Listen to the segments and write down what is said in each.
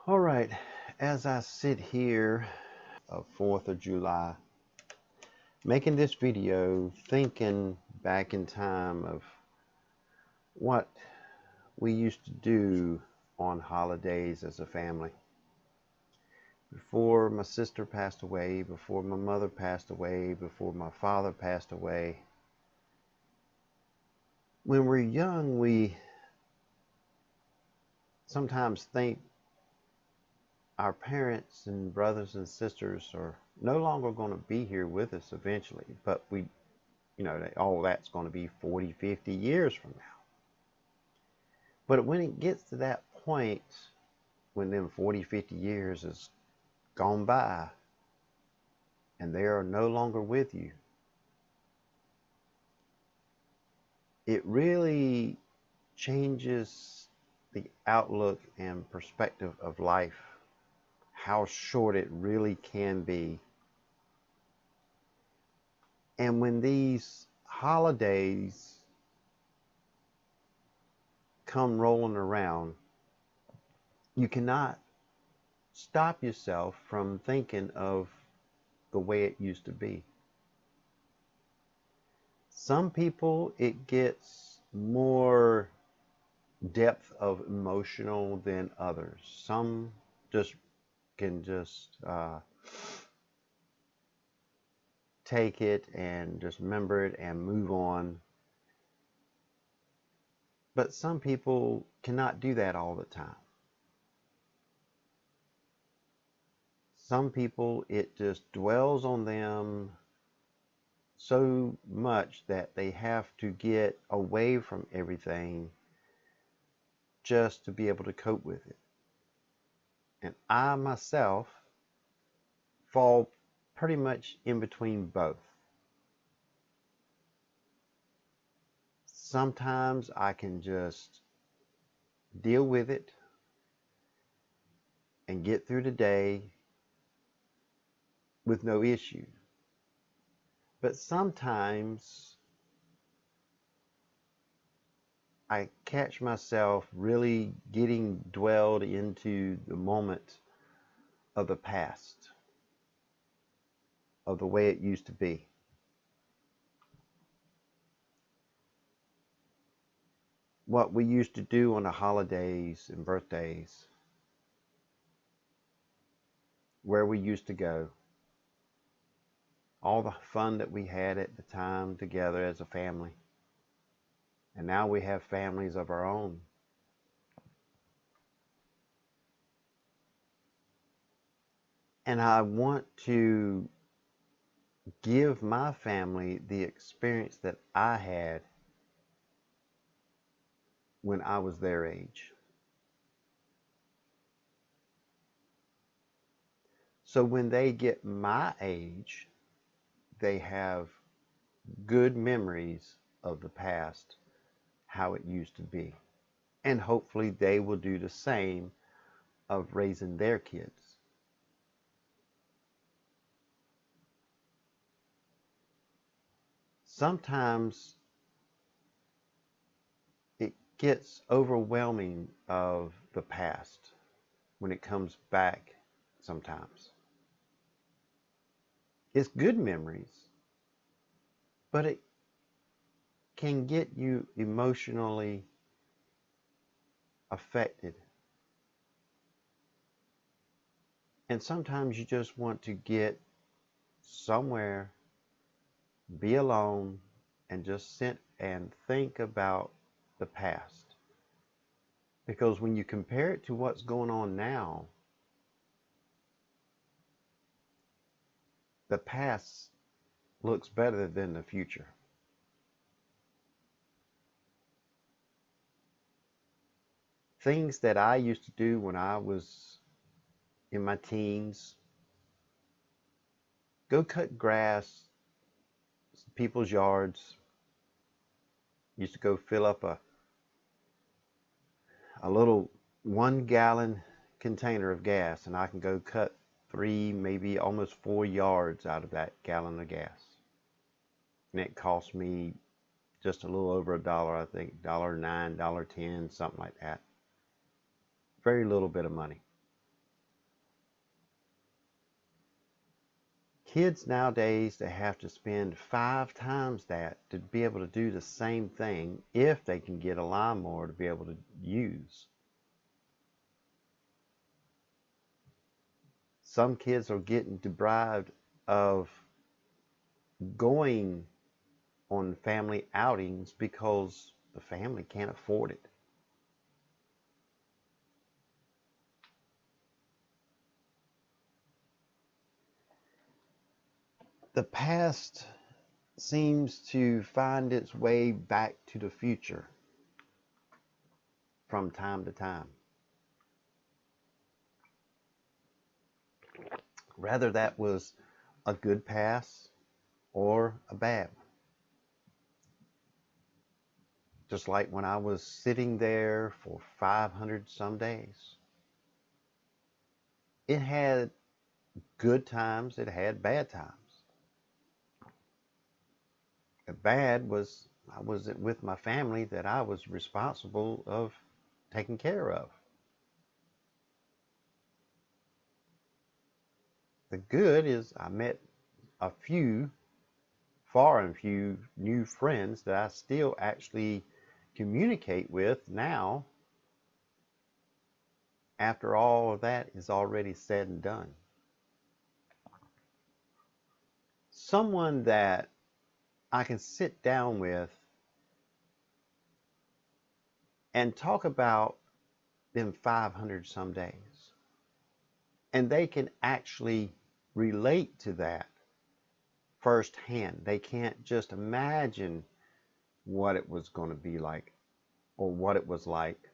All right, as I sit here of 4th of July, making this video, thinking back in time of what we used to do on holidays as a family. Before my sister passed away, before my mother passed away, before my father passed away. When we're young, we sometimes think our parents and brothers and sisters are no longer going to be here with us eventually, but all that's going to be 40, 50 years from now. But when it gets to that point, when them 40, 50 years has gone by and they are no longer with you, it really changes the outlook and perspective of life, how short it really can be. And when these holidays come rolling around, you cannot stop yourself from thinking of the way it used to be. Some people, it gets more depth of emotional than others. Some just can take it and just remember it and move on. But some people cannot do that all the time. Some people, it just dwells on them so much that they have to get away from everything just to be able to cope with it. And I myself fall pretty much in between both. Sometimes I can just deal with it and get through the day with no issue. But sometimes I catch myself really getting dwelled into the moment of the past, of the way it used to be. What we used to do on the holidays and birthdays, where we used to go, all the fun that we had at the time together as a family. And now we have families of our own. And I want to give my family the experience that I had when I was their age. So when they get my age, they have good memories of the past, how it used to be. And hopefully they will do the same of raising their kids. Sometimes it gets overwhelming of the past when it comes back sometimes. It's good memories, but it can get you emotionally affected. And sometimes you just want to get somewhere, be alone, and just sit and think about the past. Because when you compare it to what's going on now, the past looks better than the future. Things that I used to do when I was in my teens, go cut grass, people's yards. Used to go fill up a little 1 gallon container of gas, and I can go cut 3, maybe almost 4 yards out of that gallon of gas. And it cost me just a little over $1, I think, $1.09, $1.10, something like that. Very little bit of money. Kids nowadays, they have to spend 5 times that to be able to do the same thing if they can get a lawnmower to be able to use. Some kids are getting deprived of going on family outings because the family can't afford it. The past seems to find its way back to the future from time to time. Whether that was a good pass or a bad one. Just like when I was sitting there for 500 some days. It had good times, it had bad times. The bad was I was with my family that I was responsible of taking care of. The good is I met a few, far and few new friends that I still actually communicate with now after all of that is already said and done. Someone that I can sit down with and talk about them 500 some days. And they can actually relate to that firsthand. They can't just imagine what it was going to be like or what it was like.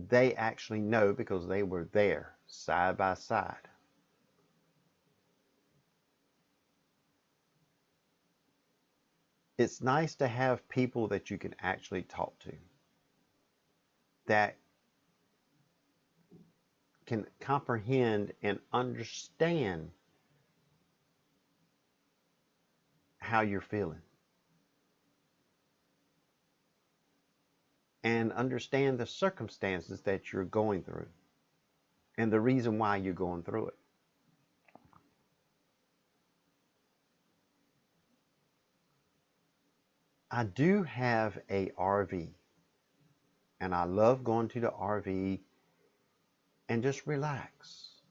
They actually know because they were there side by side. It's nice to have people that you can actually talk to that can comprehend and understand how you're feeling and understand the circumstances that you're going through and the reason why you're going through it. I do have a RV and I love going to the RV and just relax.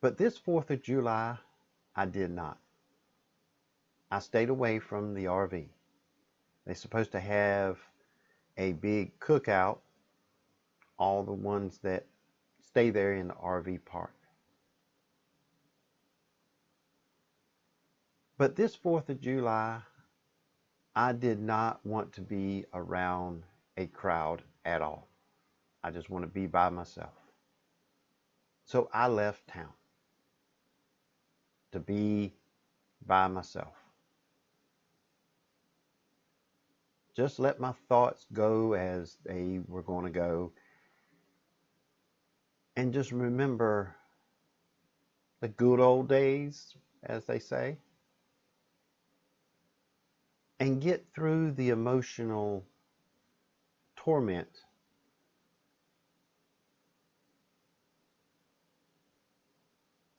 But this 4th of July, I did not. I stayed away from the RV. They're supposed to have a big cookout, all the ones that stay there in the RV park. But this 4th of July, I did not want to be around a crowd at all. I just want to be by myself. So I left town to be by myself. Just let my thoughts go as they were going to go. And just remember the good old days, as they say. And get through the emotional torment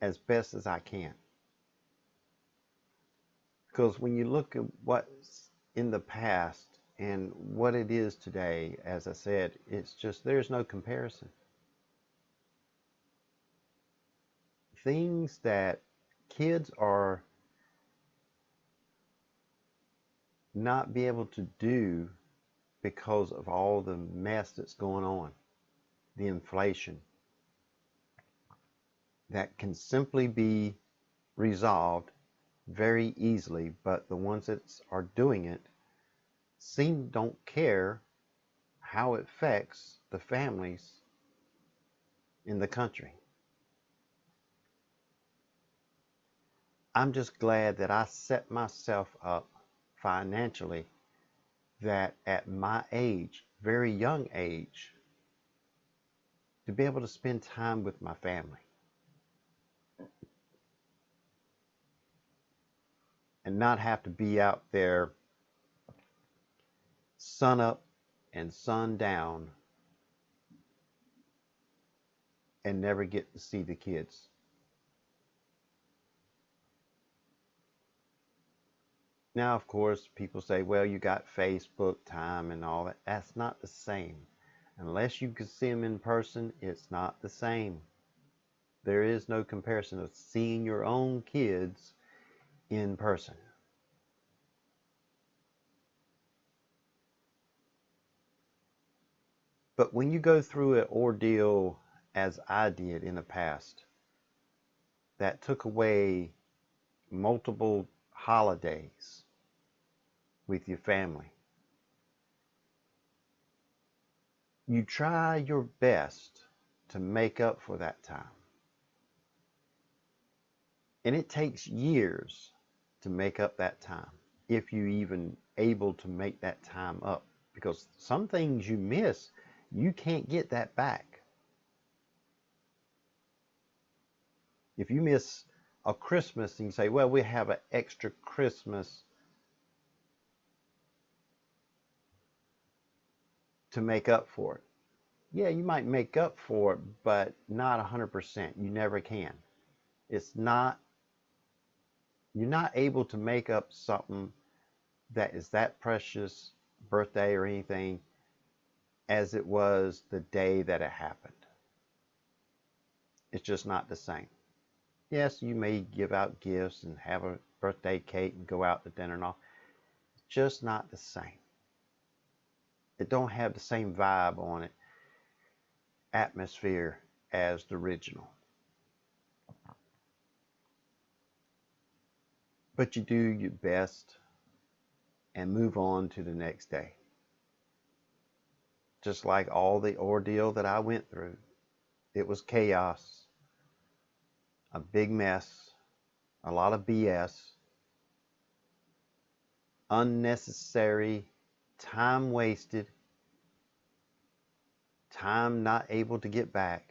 as best as I can. Because when you look at what's in the past and what it is today, as I said, it's just there's no comparison. Things that kids are not be able to do because of all the mess that's going on, the inflation, that can simply be resolved very easily, but the ones that are doing it don't care how it affects the families in the country. I'm just glad that I set myself up financially that at my age, very young age, to be able to spend time with my family and not have to be out there sun up and sun down and never get to see the kids. Now, of course, people say, well, you got Facebook time and all that. That's not the same. Unless you can see them in person, it's not the same. There is no comparison of seeing your own kids in person. But when you go through an ordeal as I did in the past, that took away multiple holidays with your family, you try your best to make up for that time. And it takes years to make up that time, if you even able to make that time up. Because some things you miss, you can't get that back. If you miss a Christmas and you say, well, we have an extra Christmas to make up for it. Yeah, you might make up for it, but not 100%. You never can. It's not, you're not able to make up something that is that precious, birthday or anything, as it was the day that it happened. It's just not the same. Yes, you may give out gifts and have a birthday cake and go out to dinner and all. It's just not the same. It don't have the same vibe on it, atmosphere, as the original. But you do your best and move on to the next day. Just like all the ordeal that I went through. It was chaos, a big mess, a lot of BS, unnecessary, time wasted, time not able to get back.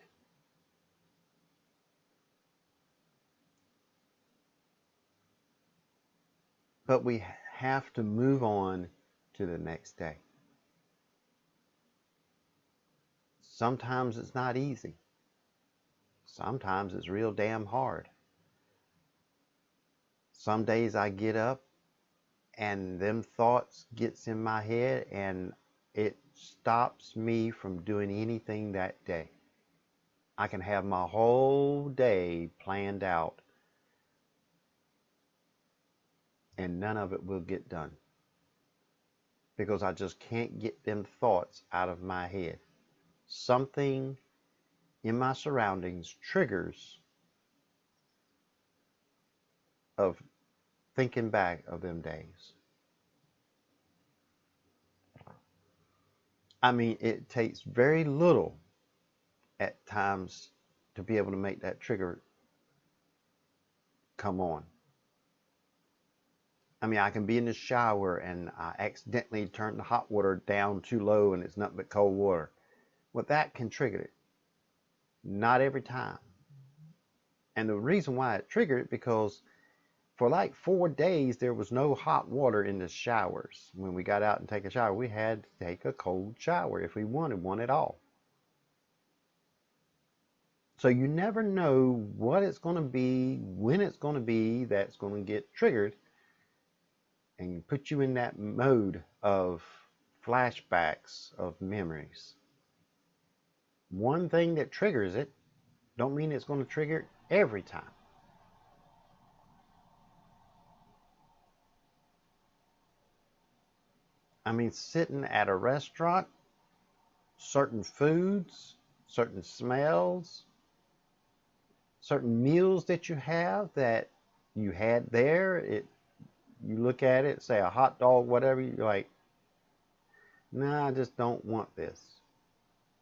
But we have to move on to the next day. Sometimes it's not easy. Sometimes it's real damn hard. Some days I get up and them thoughts gets in my head and it stops me from doing anything that day. I can have my whole day planned out and none of it will get done because I just can't get them thoughts out of my head. Something in my surroundings triggers of thinking back of them days. I mean, it takes very little at times to be able to make that trigger come on. I mean, I can be in the shower and I accidentally turn the hot water down too low and it's nothing but cold water. Well, that can trigger it. Not every time. And the reason why it triggered it, because for like 4 days, there was no hot water in the showers. When we got out and take a shower, we had to take a cold shower if we wanted one at all. So you never know what it's going to be, when it's going to be, that's going to get triggered and put you in that mode of flashbacks of memories. One thing that triggers it don't mean it's going to trigger it every time. I mean, sitting at a restaurant, certain foods, certain smells, certain meals that you have that you had there, you look at it, say a hot dog, whatever, you're like, nah, I just don't want this.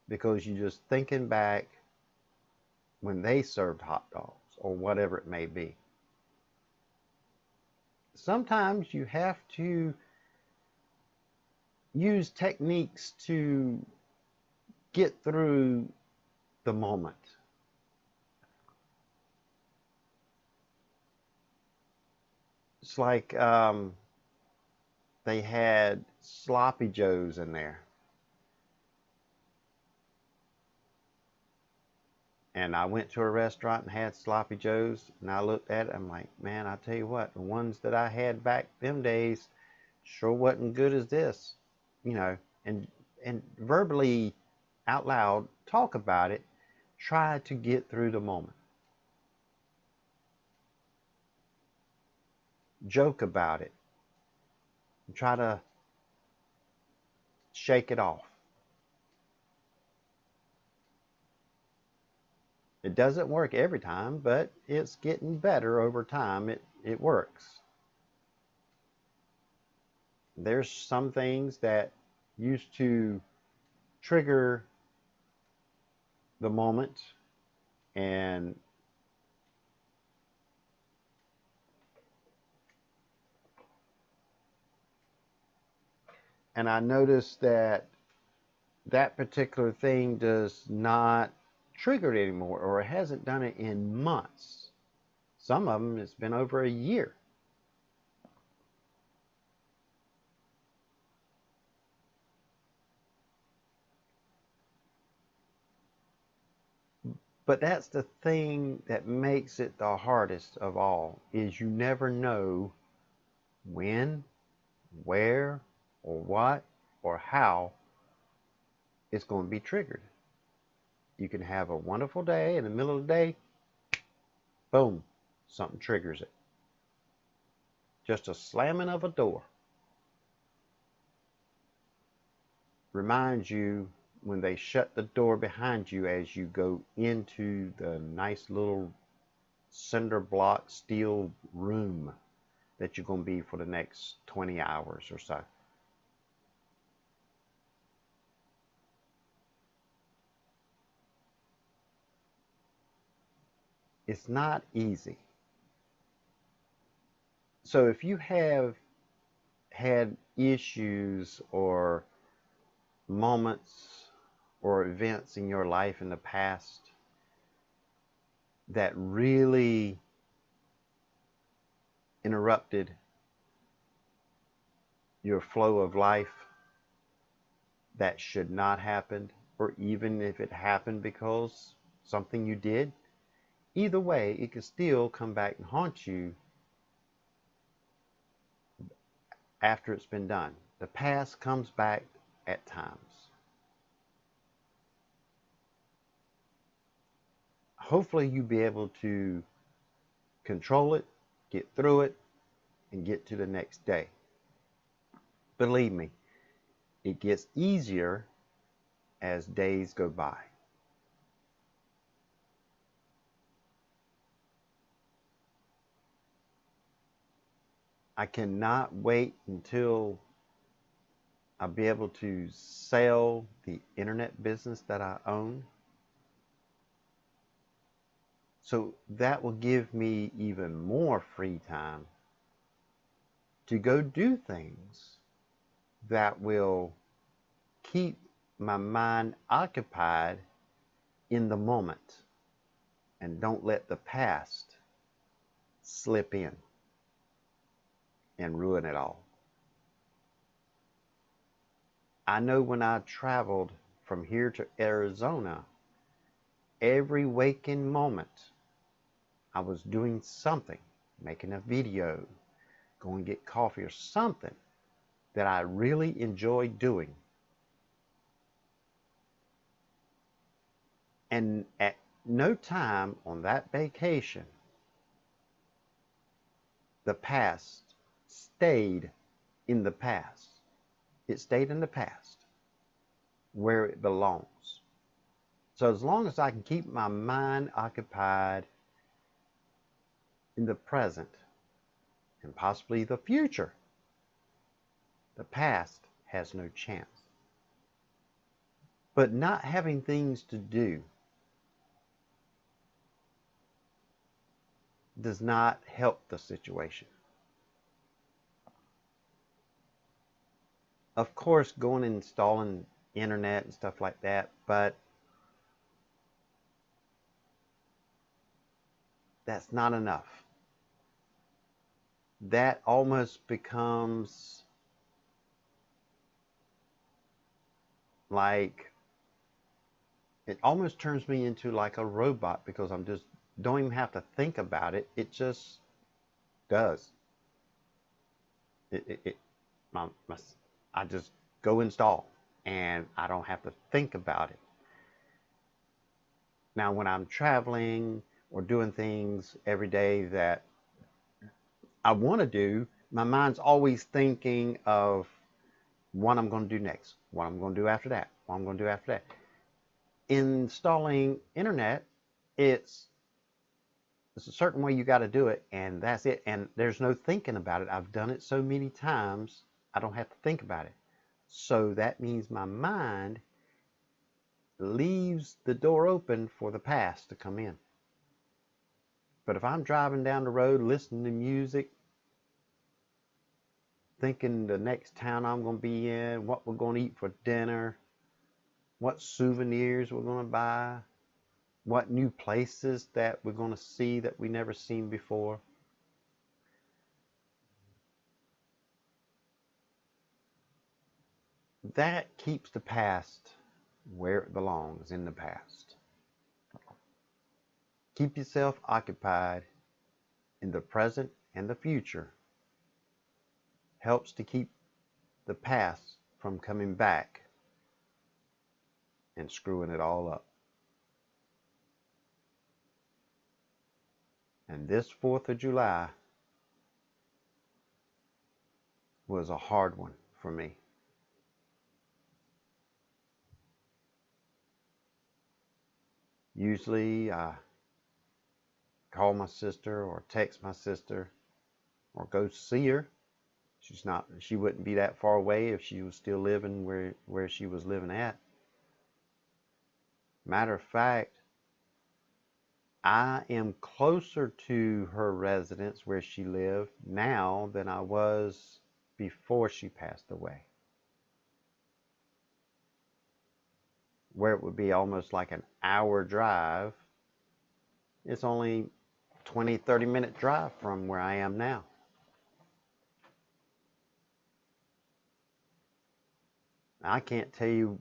Because you're just thinking back when they served hot dogs or whatever it may be. Sometimes you have to use techniques to get through the moment. It's like they had sloppy joes in there. And I went to a restaurant and had sloppy joes, and I looked at it, I'm like, man, I tell you what, the ones that I had back them days sure wasn't good as this, you know, and verbally out loud talk about it, try to get through the moment. Joke about it, and try to shake it off. It doesn't work every time, but it's getting better over time. It works. There's some things that used to trigger the moment, and I noticed that that particular thing does not trigger it anymore, or it hasn't done it in months. Some of them it's been over a year. But that's the thing that makes it the hardest of all, is you never know when, where, or what, or how it's going to be triggered. You can have a wonderful day, in the middle of the day, boom, something triggers it. Just a slamming of a door reminds you when they shut the door behind you as you go into the nice little cinder block steel room that you're going to be for the next 20 hours or so. It's not easy. So if you have had issues or moments or events in your life in the past that really interrupted your flow of life, that should not happen, or even if it happened because something you did, either way, it could still come back and haunt you after it's been done. The past comes back at times. Hopefully you'll be able to control it, get through it, and get to the next day. Believe me, it gets easier as days go by. I cannot wait until I'll be able to sell the internet business that I own. So that will give me even more free time to go do things that will keep my mind occupied in the moment and don't let the past slip in and ruin it all. I know when I traveled from here to Arizona, every waking moment I was doing something, making a video, going to get coffee or something that I really enjoyed doing. And at no time on that vacation, the past stayed in the past. It stayed in the past where it belongs. So as long as I can keep my mind occupied in the present and possibly the future, the past has no chance. But not having things to do does not help the situation. Of course, going and installing internet and stuff like that, but that's not enough. That almost becomes like it almost turns me into like a robot because I'm just don't even have to think about it. It just does. It my I just go install and I don't have to think about it. Now, when I'm traveling or doing things every day that I want to do, my mind's always thinking of what I'm going to do next, what I'm going to do after that, what I'm going to do after that. Installing internet, it's it's a certain way you got to do it, and that's it. And there's no thinking about it. I've done it so many times, I don't have to think about it. So that means my mind leaves the door open for the past to come in. But if I'm driving down the road listening to music, thinking the next town I'm going to be in, what we're going to eat for dinner, what souvenirs we're going to buy, what new places that we're going to see that we never seen before, that keeps the past where it belongs, in the past. Keep yourself occupied in the present and the future. Helps to keep the past from coming back and screwing it all up. And this 4th of July was a hard one for me. Usually I call my sister or text my sister or go see her. She wouldn't be that far away if she was still living where she was living at. Matter of fact, I am closer to her residence where she lived now than I was before she passed away. Where it would be almost like an hour drive, it's only 20-30 minute drive from where I am now. I can't tell you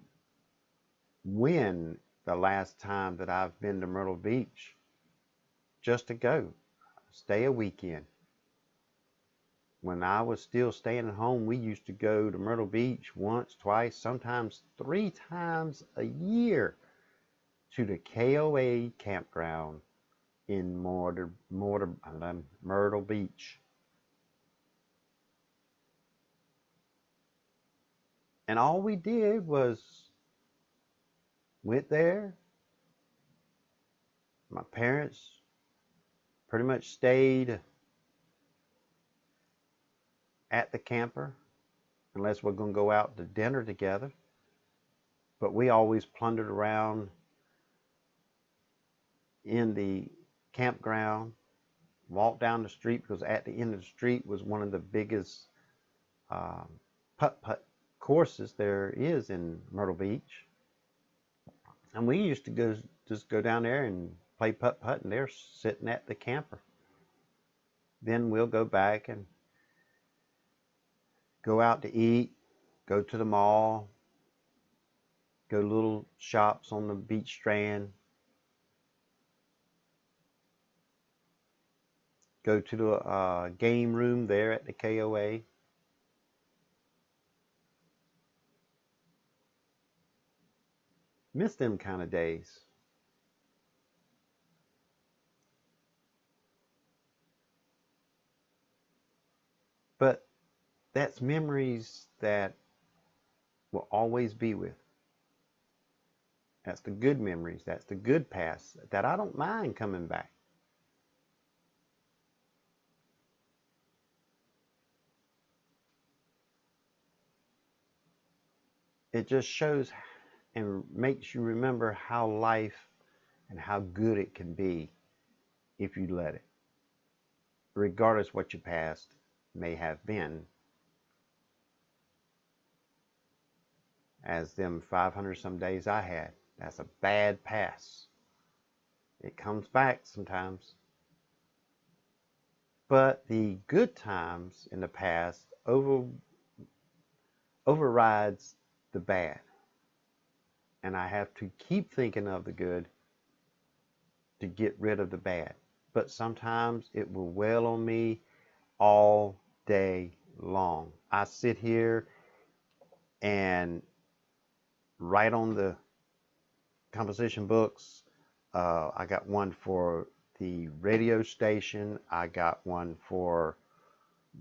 when the last time that I've been to Myrtle Beach just to go stay a weekend. When I was still staying at home, we used to go to Myrtle Beach once, twice, sometimes 3 times a year to the KOA campground in Myrtle Beach. And all we did was went there. My parents pretty much stayed at the camper unless we're going to go out to dinner together. But we always plundered around in the campground, walked down the street because at the end of the street was one of the biggest putt-putt courses there is in Myrtle Beach. And we used to just go down there and play putt-putt, and they're sitting at the camper. Then we'll go back and go out to eat, go to the mall, go to little shops on the beach strand, go to the game room there at the KOA. Miss them kind of days. But that's memories that will always be with. That's the good memories. That's the good past that I don't mind coming back. It just shows and makes you remember how life and how good it can be if you let it, regardless what your past may have been, as them 500 some days I had. That's a bad past. It comes back sometimes. But the good times in the past overrides the bad. and I have to keep thinking of the good to get rid of the bad. But sometimes it will wail on me all day long. I sit here and write on the composition books. I got one for the radio station. I got one for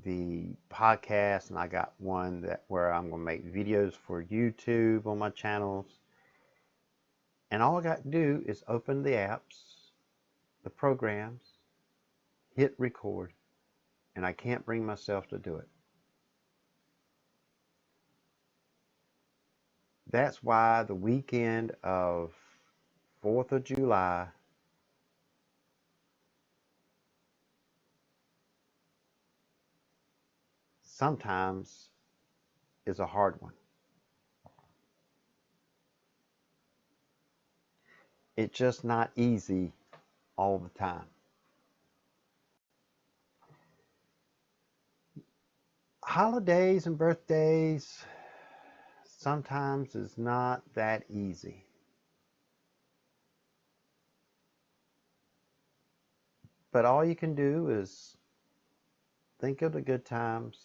the podcast, and I got one that where I'm gonna make videos for YouTube on my channels. And all I got to do is open the apps, the programs, hit record, and I can't bring myself to do it. That's why the weekend of 4th of July sometimes is a hard one. It's just not easy all the time. Holidays and birthdays sometimes is not that easy. But all you can do is think of the good times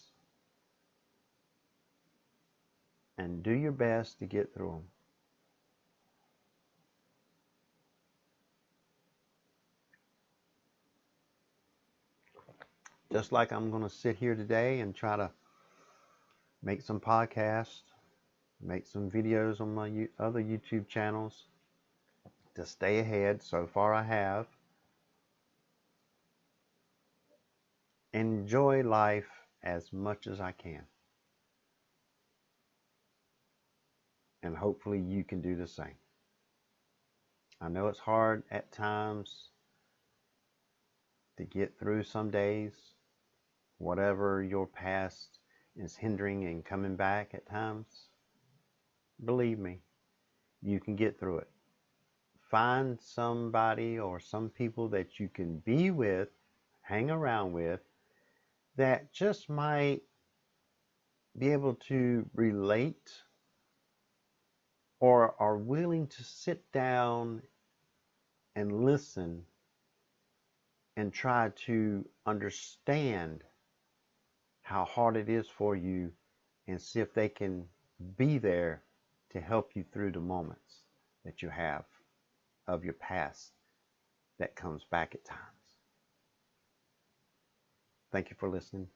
and do your best to get through them. Just like I'm going to sit here today and try to make some podcasts, make some videos on my other YouTube channels to stay ahead. So far I have. Enjoy life as much as I can. And hopefully you can do the same. I know it's hard at times to get through some days. Whatever your past is hindering and coming back at times, believe me, you can get through it. Find somebody or some people that you can be with, hang around with, that just might be able to relate or are willing to sit down and listen and try to understand how hard it is for you and see if they can be there to help you through the moments that you have of your past that comes back at times. Thank you for listening.